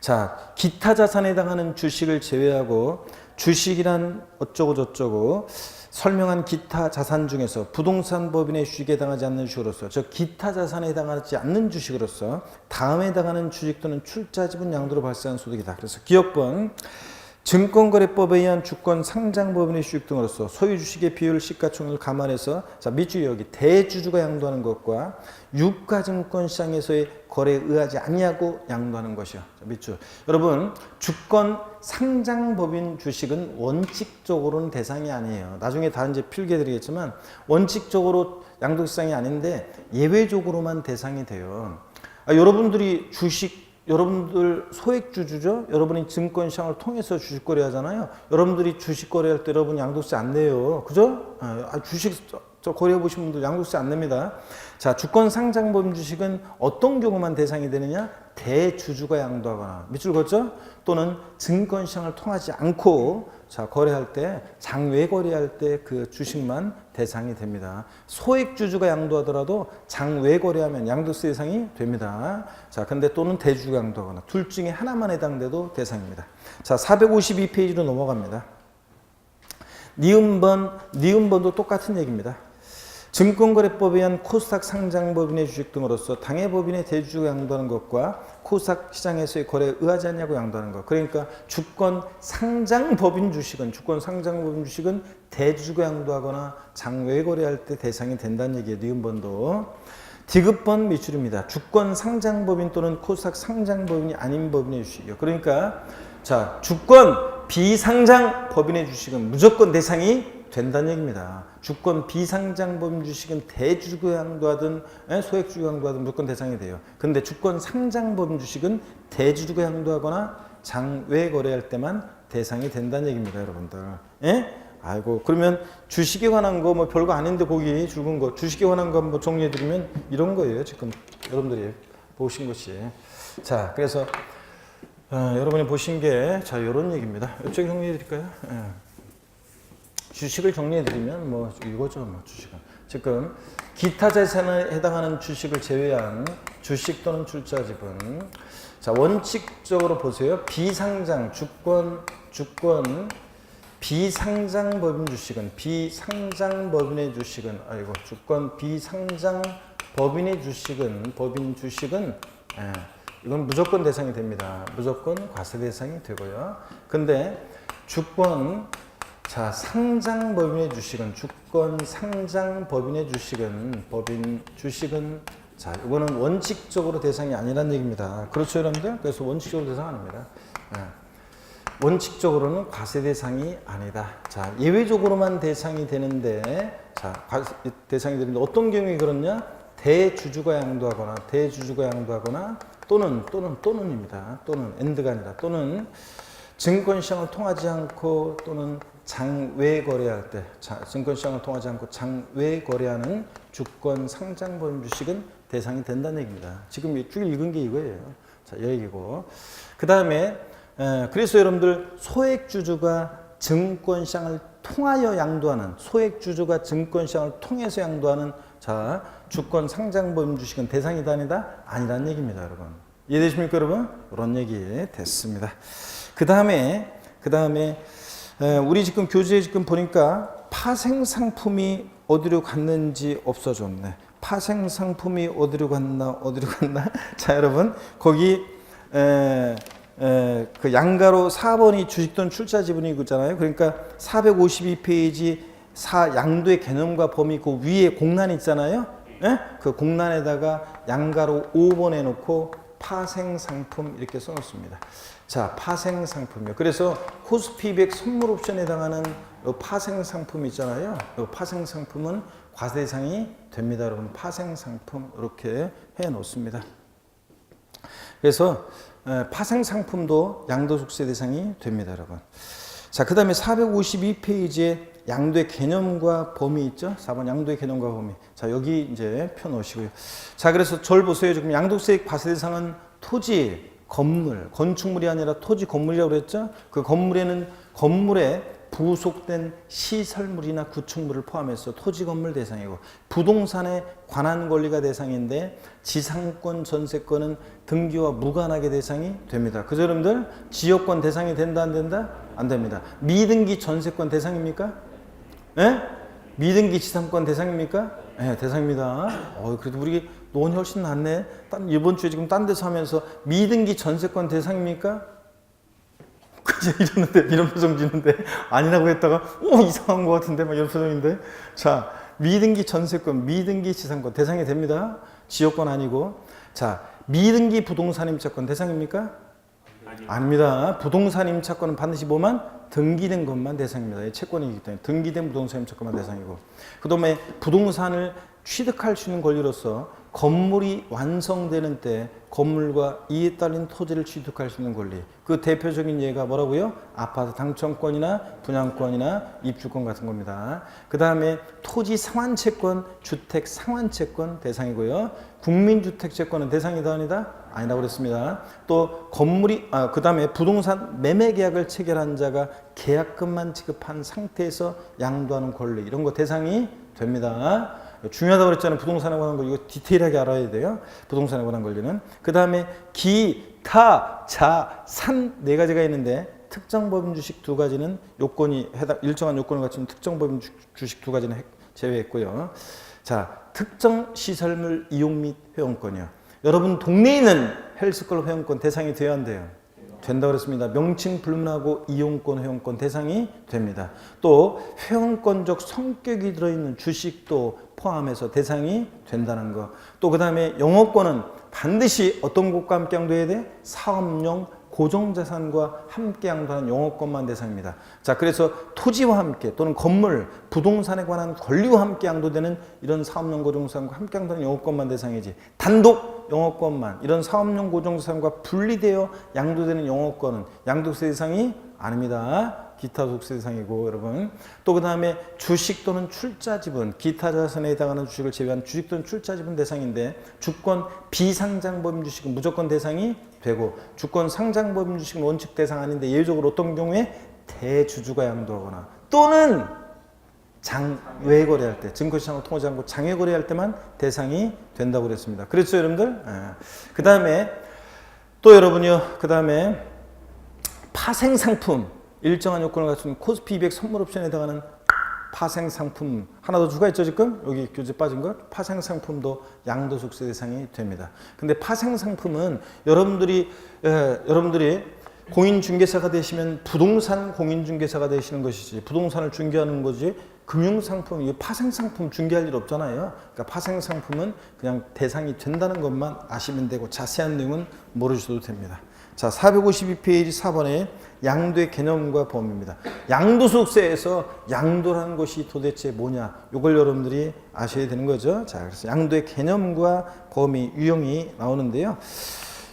자, 기타 자산에 해당하는 주식을 제외하고 주식이란 어쩌고 저쩌고 설명한 기타 자산 중에서 부동산 법인의 주식에 해당하지 않는 주식으로서 저 기타 자산에 해당하지 않는 주식으로서 다음에 해당하는 주식 또는 출자 지분 양도로 발생한 소득이다. 그래서 기억번 증권거래법에 의한 주권 상장법인의 주식 등으로서 소유 주식의 비율 시가총액을 감안해서 자 밑줄 여기 대주주가 양도하는 것과 유가증권시장에서의 거래에 의하지 아니하고 양도하는 것이요. 자, 밑줄 여러분 주권 상장법인 주식은 원칙적으로는 대상이 아니에요. 나중에 다 이제 필게 드리겠지만 원칙적으로 양도대상이 아닌데 예외적으로만 대상이 돼요. 여러분들이 여러분들 소액주주죠? 여러분이 증권시장을 통해서 주식 거래하잖아요. 여러분들이 주식 거래할 때 여러분 양도세 안 내요. 그죠? 주식 거래해 보신 분들 양도세 안 냅니다. 자, 주권 상장법인 주식은 어떤 경우만 대상이 되느냐? 대주주가 양도하거나 밑줄 걷죠? 또는 증권시장을 통하지 않고 자 거래할 때 장외 거래할 때 그 주식만 대상이 됩니다. 소액주주가 양도하더라도 장외 거래하면 양도세 대상이 됩니다. 자 근데 또는 대주주가 양도하거나 둘 중에 하나만 해당돼도 대상입니다. 자 452페이지로 넘어갑니다. 니은번도 똑같은 얘기입니다. 증권거래법에 의한 코스닥 상장법인의 주식 등으로서 당해법인의 대주주가 양도하는 것과 코스닥 시장에서의 거래에 의하지 않냐고 양도하는 것. 그러니까 주권 상장법인 주식은 대주주가 양도하거나 장외 거래할 때 대상이 된다는 얘기예요. 니은번도. 디귿번 밑줄입니다. 주권 상장법인 또는 코스닥 상장법인이 아닌 법인의 주식이요. 그러니까 자 주권 비상장 법인의 주식은 무조건 대상이 된다는 얘기입니다. 주권 비상장법인 주식은 대주주가 양도하든 소액주주가 양도하든 무조건 대상이 돼요. 근데 주권 상장법인 주식은 대주주가 양도하거나 장외 거래할 때만 대상이 된다는 얘기입니다, 여러분들. 예? 아이고 그러면 주식에 관한 거 뭐 별거 아닌데 거기 줄은 거 주식에 관한 거 한번 정리해 드리면 이런 거예요. 지금 여러분들이 보신 것이. 자 그래서 여러분이 보신 게 자 이런 얘기입니다. 이쪽에 정리해 드릴까요? 주식을 정리해드리면 뭐 이거죠. 뭐 주식은 지금 기타 자산에 해당하는 주식을 제외한 주식 또는 출자 지분. 자 원칙적으로 보세요. 비상장 주권 비상장 법인 주식은 주권 비상장 법인의 주식은 이건 무조건 대상이 됩니다. 무조건 과세 대상이 되고요. 근데 주권 상장법인의 주식은 법인 주식은 자 이거는 원칙적으로 대상이 아니라는 얘기입니다. 그렇죠 여러분들? 그래서 원칙적으로 대상 아닙니다. 원칙적으로는 과세 대상이 아니다. 자 예외적으로만 대상이 되는데 대상이 되는데 어떤 경우에 그렇냐? 대주주가 양도하거나 또는입니다. 또는 엔드가 아니라 또는 증권시장을 통하지 않고 또는 장외 거래할 때 증권시장을 통하지 않고 장외 거래하는 주권 상장법인 주식은 대상이 된다는 얘기입니다. 지금 쭉 읽은 게 이거예요. 자, 이 얘기고. 그 다음에 그래서 여러분들 소액주주가 증권시장을 통하여 양도하는 소액주주가 증권시장을 통해서 양도하는 자 주권 상장법인 주식은 대상이다 아니라는 얘기입니다, 여러분. 이해되십니까, 여러분? 그런 얘기 됐습니다. 그 다음에 우리 지금 교재에 지금 보니까 파생 상품이 어디로 갔는지 없어졌네. 파생 상품이 어디로 갔나? 자, 여러분 거기 그 양가로 4번이 주식 또는 출자 지분이 있잖아요. 그러니까 452페이지 양도의 개념과 범위 그 위에 공란 있잖아요. 예? 그 공란에다가 양가로 5번 해놓고 파생 상품 이렇게 써놓습니다. 자, 파생 상품이요. 그래서 코스피 200 선물 옵션에 해당하는 파생 상품 있잖아요. 파생 상품은 과세 대상이 됩니다, 여러분. 파생 상품 이렇게 해 놓습니다. 그래서 파생 상품도 양도소득세 대상이 됩니다, 여러분. 자, 그 다음에 452페이지에 양도의 개념과 범위 있죠? 4번 양도의 개념과 범위. 자, 여기 이제 펴 놓으시고요. 자, 그래서 절 보세요. 지금 양도세 과세 대상은 토지, 건물, 건축물이 아니라 토지, 건물이라고 그랬죠? 그 건물에는 건물에 부속된 시설물이나 구축물을 포함해서 토지, 건물 대상이고, 부동산에 관한 권리가 대상인데 지상권, 전세권은 등기와 무관하게 대상이 됩니다. 그죠, 여러분들? 지역권 대상이 된다, 안 된다? 안 됩니다. 미등기 전세권 대상입니까? 예? 미등기 지상권 대상입니까? 예, 대상입니다. 그래도 우리 논이 훨씬 낫네. 이번 주에 지금 딴 데서 하면서 미등기 전세권 대상입니까? 그죠, 이러는데, 이런 표정 지는데, 아니라고 했다가, 이상한 것 같은데, 막 이런 표정인데. 자, 미등기 전세권, 미등기 지상권 대상이 됩니다. 지역권 아니고. 자, 미등기 부동산 임차권 대상입니까? 아닙니다. 부동산 임차권은 반드시 뭐만? 등기된 것만 대상입니다. 채권이기 때문에 등기된 부동산 임차권만 대상이고, 그 다음에 부동산을 취득할 수 있는 권리로서 건물이 완성되는 때 건물과 이에 따른 토지를 취득할 수 있는 권리, 그 대표적인 예가 뭐라고요? 아파트 당첨권이나 분양권이나 입주권 같은 겁니다. 그 다음에 토지 상환채권, 주택 상환채권 대상이고요. 국민주택채권은 대상이다, 아니다? 아니라고 그랬습니다. 또 건물이 그 다음에 부동산 매매 계약을 체결한 자가 계약금만 지급한 상태에서 양도하는 권리, 이런 거 대상이 됩니다. 중요하다고 그랬잖아요. 부동산에 관한 권리, 이거 디테일하게 알아야 돼요. 부동산에 관한 권리는. 그 다음에 기, 타, 자, 산 네 가지가 있는데 특정 법인 주식 두 가지는 요건이 일정한 요건을 갖춘 특정 법인 주식 두 가지는 제외했고요. 자, 특정 시설물 이용 및 회원권이요. 여러분 동네에 있는 헬스클럽 회원권 대상이 돼야 안 돼요? 된다고 그랬습니다. 명칭 불문하고 이용권, 회원권 대상이 됩니다. 또 회원권적 성격이 들어있는 주식도 포함해서 대상이 된다는 거. 또 그 다음에 영업권은 반드시 어떤 것과 함께 양도해야 돼? 사업용 고정자산과 함께 양도하는 영업권만 대상입니다. 자, 그래서 토지와 함께 또는 건물, 부동산에 관한 권리와 함께 양도되는 이런 사업용 고정자산과 함께 양도하는 영업권만 대상이지, 단독 영업권만, 이런 사업용 고정자산과 분리되어 양도되는 영업권은 양도세 대상이 아닙니다. 기타 소득세 대상이고, 여러분. 또 그 다음에 주식 또는 출자 지분, 기타 자산에 해당하는 주식을 제외한 주식 또는 출자 지분 대상인데, 주권 비상장 법인 주식은 무조건 대상이 되고, 주권 상장 법인 주식은 원칙 대상 아닌데 예외적으로 어떤 경우에 대주주가 양도하거나 또는 장외 거래할 때, 증권시장을 통하지 않고 장외 거래할 때만 대상이 된다고 그랬습니다. 그렇죠, 여러분들? 그 다음에 또 여러분요, 그 다음에 파생 상품, 일정한 요건을 갖춘 코스피 200 선물 옵션에 해당하는 파생 상품 하나 더 추가했죠, 지금? 여기 교재 빠진 것. 파생 상품도 양도소득세 대상이 됩니다. 근데 파생 상품은 여러분들이 공인중개사가 되시면 부동산 공인중개사가 되시는 것이지, 부동산을 중개하는 거지, 금융상품, 파생상품 중개할 일 없잖아요. 그러니까 파생상품은 그냥 대상이 된다는 것만 아시면 되고, 자세한 내용은 모르셔도 됩니다. 자, 452페이지 4번에 양도의 개념과 범위입니다. 양도소득세에서 양도라는 것이 도대체 뭐냐, 이걸 여러분들이 아셔야 되는 거죠. 자, 그래서 양도의 개념과 범위, 유형이 나오는데요.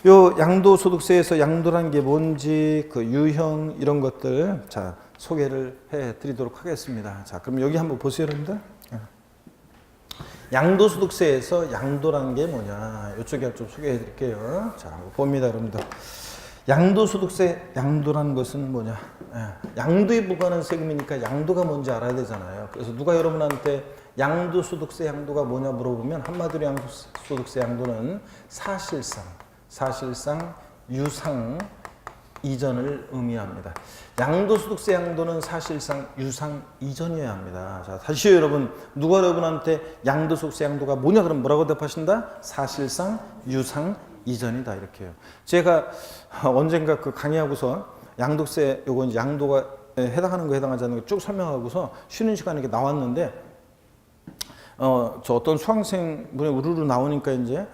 요 양도소득세에서 양도라는 게 뭔지, 그 유형, 이런 것들, 자, 소개를 해 드리도록 하겠습니다. 자, 그럼 여기 한번 보세요, 여러분들. 양도소득세에서 양도라는 게 뭐냐, 이쪽에 좀 소개해 드릴게요. 자, 봅니다, 여러분들. 양도소득세, 양도라는 것은 뭐냐, 양도에 부과하는 세금이니까 양도가 뭔지 알아야 되잖아요. 그래서 누가 여러분한테 양도소득세 양도가 뭐냐 물어보면, 한마디로 양도소득세 양도는 사실상 유상 이전을 의미합니다. 양도소득세 양도는 사실상 유상 이전이어야 합니다. 자, 다시요, 여러분. 누가 여러분한테 양도소득세 양도가 뭐냐 그럼 뭐라고 대답하신다? 사실상 유상 이전이다, 이렇게요. 제가 언젠가 그 강의하고서 양도세, 요거 이제 양도가 해당하는 거 해당하지 않는 거 쭉 설명하고서 쉬는 시간에 이렇게 나왔는데, 저 어떤 수강생분이 우르르 나오니까 이제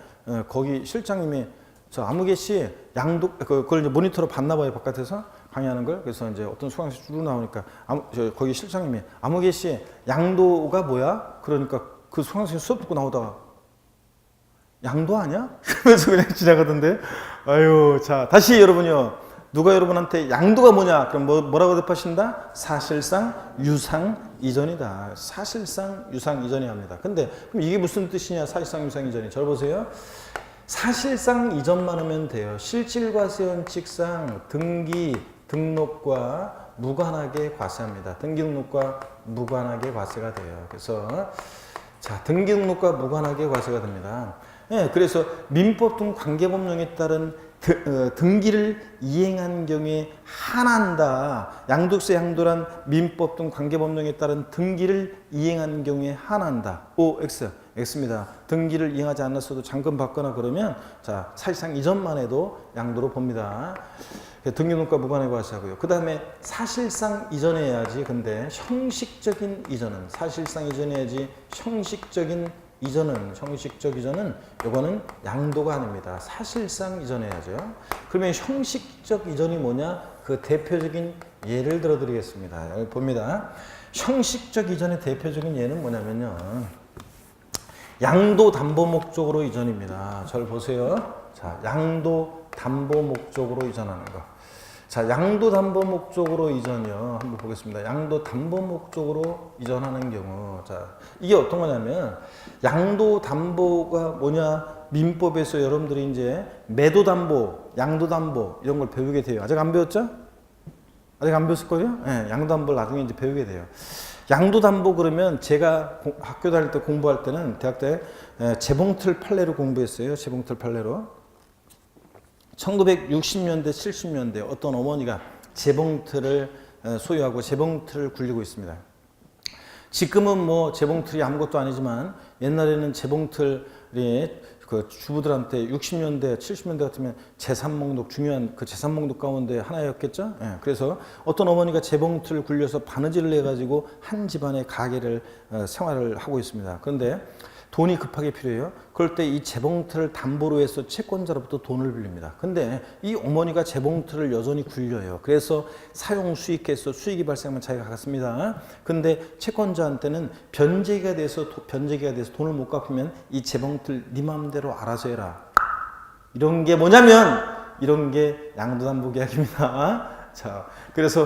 거기 실장님이 저 아무개 씨 양도, 그걸 이제 모니터로 봤나 봐요, 바깥에서 강의하는 걸. 그래서 이제 어떤 수강생 쭉 나오니까 거기 실장님이 아무개 씨 양도가 뭐야? 그러니까 그 수강생 수업 듣고 나오다가 양도 아니야? 그러면서 그냥 지나가던데. 아유, 자, 다시 여러분요. 누가 여러분한테 양도가 뭐냐? 그럼 뭐라고 대답하신다? 사실상 유상 이전이다. 사실상 유상 이전이 합니다. 근데 그럼 이게 무슨 뜻이냐? 사실상 유상 이전이. 잘 보세요. 사실상 이전만 하면 돼요. 실질과세원칙상 등기, 등록과 무관하게 과세합니다. 등기, 등록과 무관하게 과세가 돼요. 그래서 자, 등기, 등록과 무관하게 과세가 됩니다. 예, 그래서 민법 등 관계법령에 따른 등기를 이행한 경우에 한한다. 양도세 양도란 민법 등 관계법령에 따른 등기를 이행한 경우에 한한다. O, X, X입니다. 등기를 이행하지 않았어도 잔금 받거나 그러면 자, 사실상 이전만 해도 양도로 봅니다. 등기등록과 무관하게 과세하고요. 그 다음에 사실상 이전해야지. 근데 형식적인 이전은 사실상 이전해야지. 형식적 이전은 요거는 양도가 아닙니다. 사실상 이전해야죠. 그러면 형식적 이전이 뭐냐? 그 대표적인 예를 들어 드리겠습니다. 여기 봅니다. 형식적 이전의 대표적인 예는 뭐냐면요. 양도 담보 목적으로 이전입니다. 잘 보세요. 자, 양도 담보 목적으로 이전하는 거. 자, 양도 담보 목적으로 이전이요. 한번 보겠습니다. 양도 담보 목적으로 이전하는 경우. 자, 이게 어떤 거냐면, 양도 담보가 뭐냐? 민법에서 여러분들이 이제 매도 담보, 양도 담보 이런 걸 배우게 돼요. 아직 안 배웠죠? 아직 안 배웠을 거예요? 네, 양도 담보를 나중에 이제 배우게 돼요. 양도 담보 그러면 제가 학교 다닐 때 공부할 때는 대학 때 재봉틀 판례로 공부했어요. 재봉틀 판례로. 1960년대, 70년대 어떤 어머니가 재봉틀을 소유하고 재봉틀을 굴리고 있습니다. 지금은 뭐 재봉틀이 아무것도 아니지만 옛날에는 재봉틀이 그 주부들한테 60년대, 70년대 같으면 재산 목록 중요한 그 재산 목록 가운데 하나였겠죠. 예, 그래서 어떤 어머니가 재봉틀을 굴려서 바느질을 해가지고 한 집안의 가게를 생활을 하고 있습니다. 그런데 돈이 급하게 필요해요. 그럴 때 이 재봉틀을 담보로 해서 채권자로부터 돈을 빌립니다. 근데 이 어머니가 재봉틀을 여전히 굴려요. 그래서 사용 수익해서 수익이 발생하면 자기가 갖습니다. 근데 채권자한테는 변제기가 돼서 돈을 못 갚으면 이 재봉틀 네 마음대로 알아서 해라. 이런 게 뭐냐면 이런 게 양도담보계약입니다. 자, 그래서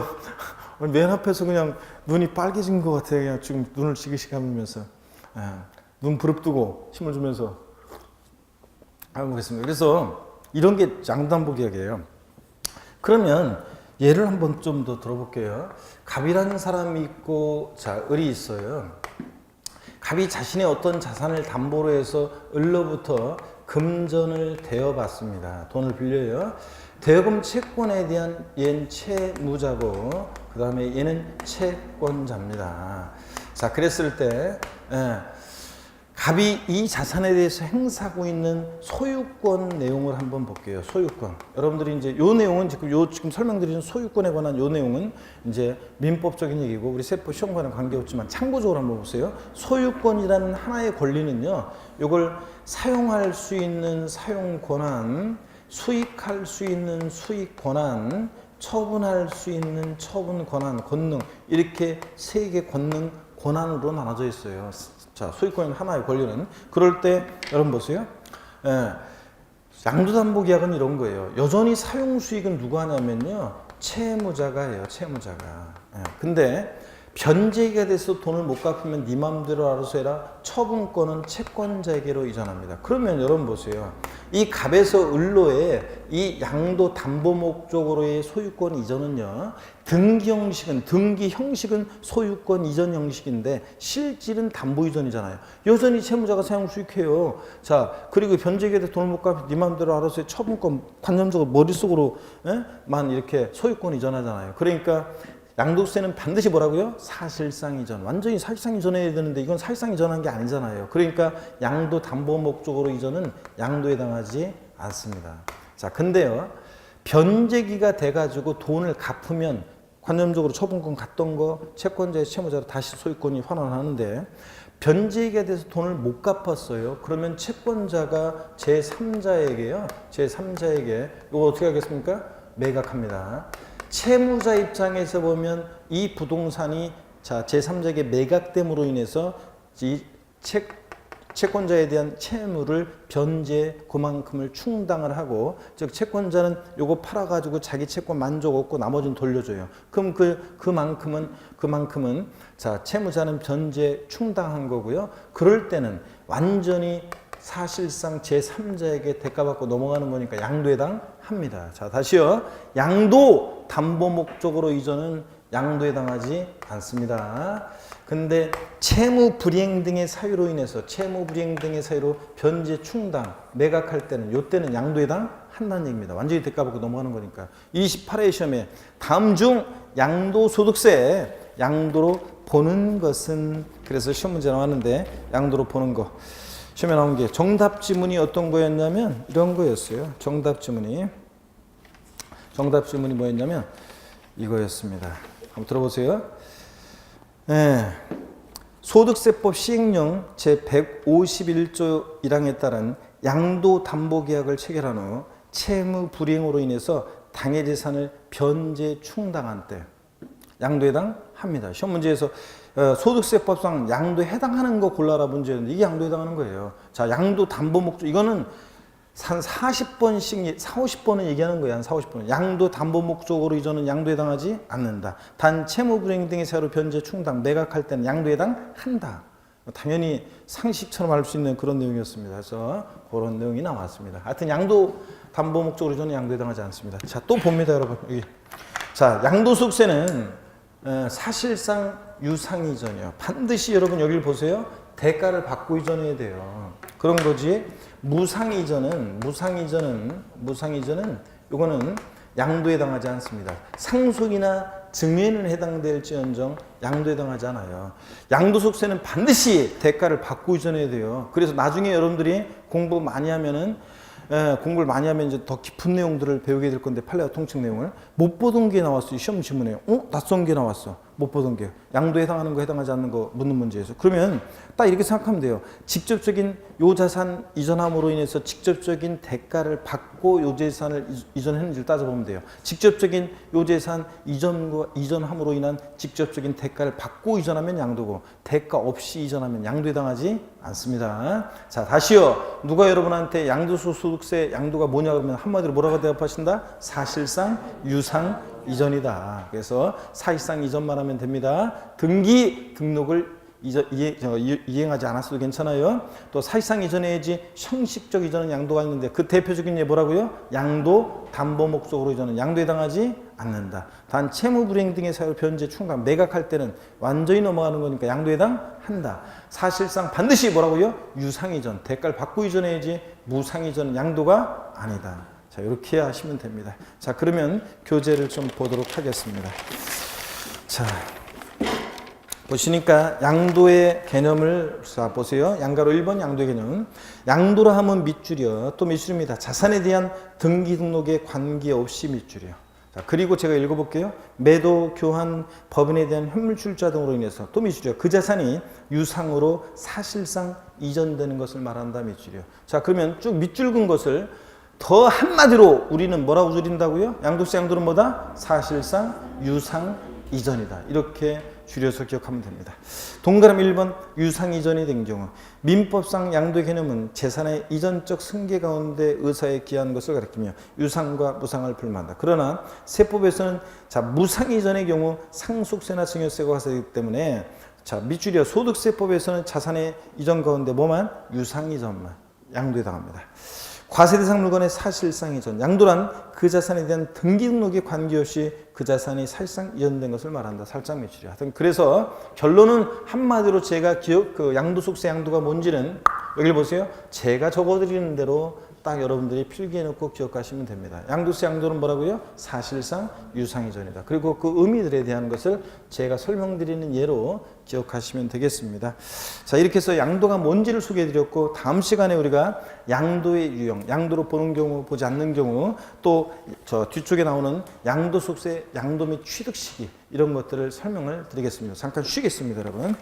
맨 앞에서 그냥 눈이 빨개진 것 같아요. 그냥 지금 눈을 지그시 감으면서. 눈 부릅뜨고 힘을 주면서 해보겠습니다. 그래서 이런 게 양도담보계약이에요. 그러면 예를 한번 좀 더 들어볼게요. 갑이라는 사람이 있고 자 을이 있어요. 갑이 자신의 어떤 자산을 담보로 해서 을로부터 금전을 대여받습니다. 돈을 빌려요. 대여금 채권에 대한 얘는 채무자고 그 다음에 얘는 채권자입니다. 자, 그랬을 때 갑이 이 자산에 대해서 행사하고 있는 소유권 내용을 한번 볼게요. 소유권. 여러분들이 이제 요 내용은 지금 설명드리는 소유권에 관한 요 내용은 이제 민법적인 얘기고 우리 세법 시험과는 관계없지만 참고적으로 한번 보세요. 소유권이라는 하나의 권리는요. 요걸 사용할 수 있는 사용 권한, 수익할 수 있는 수익 권한, 처분할 수 있는 처분 권한, 권능 이렇게 세 개 권능 권한으로 나눠져 있어요. 자, 소유권은 하나의 권리는. 그럴 때 여러분 보세요. 양도담보계약은 이런 거예요. 여전히 사용 수익은 누가 하냐면요. 채무자가 해요. 채무자가. 근데 변제기가 돼서 돈을 못 갚으면 네 맘대로 알아서 해라. 처분권은 채권자에게로 이전합니다. 그러면 여러분 보세요. 이 갑에서 을로의 이 양도 담보 목적으로의 소유권 이전은요. 등기 형식은 소유권 이전 형식인데 실질은 담보 이전이잖아요. 여전히 채무자가 사용 수익해요. 자, 그리고 변제기에 대해서 돈을 못 갚으면 네 맘대로 알아서 해. 처분권 관념적으로 머릿속으로만 이렇게 소유권 이전하잖아요. 그러니까 양도세는 반드시 뭐라고요? 사실상 이전. 완전히 사실상 이전해야 되는데 이건 사실상 이전한 게 아니잖아요. 그러니까 양도 담보 목적으로 이전은 양도에 해당하지 않습니다. 자, 근데요. 변제기가 돼가지고 돈을 갚으면 관념적으로 처분권 갔던 거 채권자의 채무자로 다시 소유권이 환원하는데 변제기가 돼서 돈을 못 갚았어요. 그러면 채권자가 제3자에게요. 제3자에게 이거 어떻게 하겠습니까? 매각합니다. 채무자 입장에서 보면 이 부동산이 자 제3자에게 매각됨으로 인해서 이 채권자에 대한 채무를 변제 그만큼을 충당을 하고, 즉 채권자는 요거 팔아가지고 자기 채권 만족 얻고 나머지는 돌려줘요. 그럼 그만큼은 자 채무자는 변제 충당한 거고요. 그럴 때는 완전히 사실상 제3자에게 대가받고 넘어가는 거니까 양도에 해당합니다. 자 다시요. 양도 담보 목적으로 이전은 양도에 해당하지 않습니다. 근데 채무 불이행 등의 사유로 인해서 변제 충당 매각할 때는 요때는 양도에 해당한다는 얘기입니다. 완전히 대가받고 넘어가는 거니까. 28회 시험에 다음 중 양도소득세 양도로 보는 것은, 그래서 시험 문제 나왔는데 양도로 보는 거 시험에 나온 게 정답 지문이 어떤 거였냐면 이런 거였어요. 정답 지문이 뭐였냐면 이거였습니다. 한번 들어보세요. 네. 소득세법 시행령 제151조 1항에 따른 양도담보계약을 체결한 후 채무 불이행으로 인해서 당해 재산을 변제 충당한 때 양도에 해당합니다. 시험 문제에서 소득세법상 양도에 해당하는 거 골라라 문제였는데 이게 양도에 해당하는 거예요. 자, 양도 담보 목적, 이거는 한 40번씩, 50번은 얘기하는 거예요. 한 50번은. 양도 담보 목적으로 이전은 양도에 해당하지 않는다. 단 채무 불이행 등의 사유로 변제 충당 매각할 때는 양도에 해당한다. 당연히 상식처럼 알 수 있는 그런 내용이었습니다. 그래서 그런 내용이 나왔습니다. 하여튼 양도 담보 목적으로 이전은 양도에 해당하지 않습니다. 자, 또 봅니다, 여러분. 여기. 자, 양도소득세는 사실상 유상이전이요. 반드시 여러분 여기를 보세요. 대가를 받고 이전해야 돼요. 그런 거지. 무상이전은 이거는 양도에 해당하지 않습니다. 상속이나 증여에는 해당될지언정 양도에 해당하지 않아요. 양도소득세는 반드시 대가를 받고 이전해야 돼요. 그래서 나중에 여러분들이 공부를 많이 하면 이제 더 깊은 내용들을 배우게 될 건데, 판례와 통칙 내용을 못 보던 게 나왔어요. 시험 지문에. 낯선 게 나왔어. 못 보던 게. 양도에 해당하는 거 해당하지 않는 거 묻는 문제에서. 그러면 딱 이렇게 생각하면 돼요. 직접적인 요 자산 이전함으로 인해서 직접적인 대가를 받고 요 재산을 이전했는지를 따져보면 돼요. 직접적인 요 재산 이전함으로 인한 직접적인 대가를 받고 이전하면 양도고, 대가 없이 이전하면 양도에 해당하지 않습니다. 자, 다시요. 누가 여러분한테 양도소득세 양도가 뭐냐 그러면 한마디로 뭐라고 대답하신다? 사실상 유상 이전이다. 그래서 사실상 이전만 하면 됩니다. 등록을 이행하지 않았어도 괜찮아요. 또 사실상 이전해야지 형식적 이전은 양도가 있는데 그 대표적인 예 뭐라고요? 양도 담보 목적으로 이전은 양도에 해당하지 않는다. 단 채무 불이행 등의 사유로 변제 충당 매각할 때는 완전히 넘어가는 거니까 양도에 해당한다. 사실상 반드시 뭐라고요? 유상 이전, 대가를 받고 이전해야지 무상 이전은 양도가 아니다. 자, 이렇게 하시면 됩니다. 자, 그러면 교재를 좀 보도록 하겠습니다. 자, 보시니까 양도의 개념을 자 보세요. 양가로 1번 양도의 개념. 양도라 하면 밑줄이요. 또 밑줄입니다. 자산에 대한 등기 등록에 관계없이 밑줄이요. 자, 그리고 제가 읽어볼게요. 매도, 교환, 법인에 대한 현물 출자 등으로 인해서 또 밑줄이요. 그 자산이 유상으로 사실상 이전되는 것을 말한다 밑줄이요. 자, 그러면 쭉 밑줄 근 것을 더 한마디로 우리는 뭐라고 줄인다고요? 양도세 양도는 뭐다? 사실상 유상 이전이다. 이렇게 줄여서 기억하면 됩니다. 동그라미 1번 유상 이전이 된 경우 민법상 양도의 개념은 재산의 이전적 승계 가운데 의사에 기한 것을 가리키며 유상과 무상을 불문한다. 그러나 세법에서는 자 무상 이전의 경우 상속세나 증여세가 과세되기 때문에 자 밑줄이야 소득세법에서는 자산의 이전 가운데 뭐만 유상 이전만 양도에 해당합니다. 과세 대상 물건의 사실상 이전, 양도란 그 자산에 대한 등기 등록에 관계없이 그 자산이 사실상 이전된 것을 말한다. 살짝 밑줄이야. 하여튼 그래서 결론은 한마디로 제가 양도소득세 양도가 뭔지는 여기를 보세요. 제가 적어드리는 대로 딱 여러분들이 필기해놓고 기억하시면 됩니다. 양도세 양도는 뭐라고요? 사실상 유상 이전이다. 그리고 그 의미들에 대한 것을 제가 설명드리는 예로 기억하시면 되겠습니다. 자, 이렇게 해서 양도가 뭔지를 소개해드렸고 다음 시간에 우리가 양도의 유형, 양도로 보는 경우, 보지 않는 경우 또 저 뒤쪽에 나오는 양도소득세 양도 및 취득 시기 이런 것들을 설명을 드리겠습니다. 잠깐 쉬겠습니다, 여러분.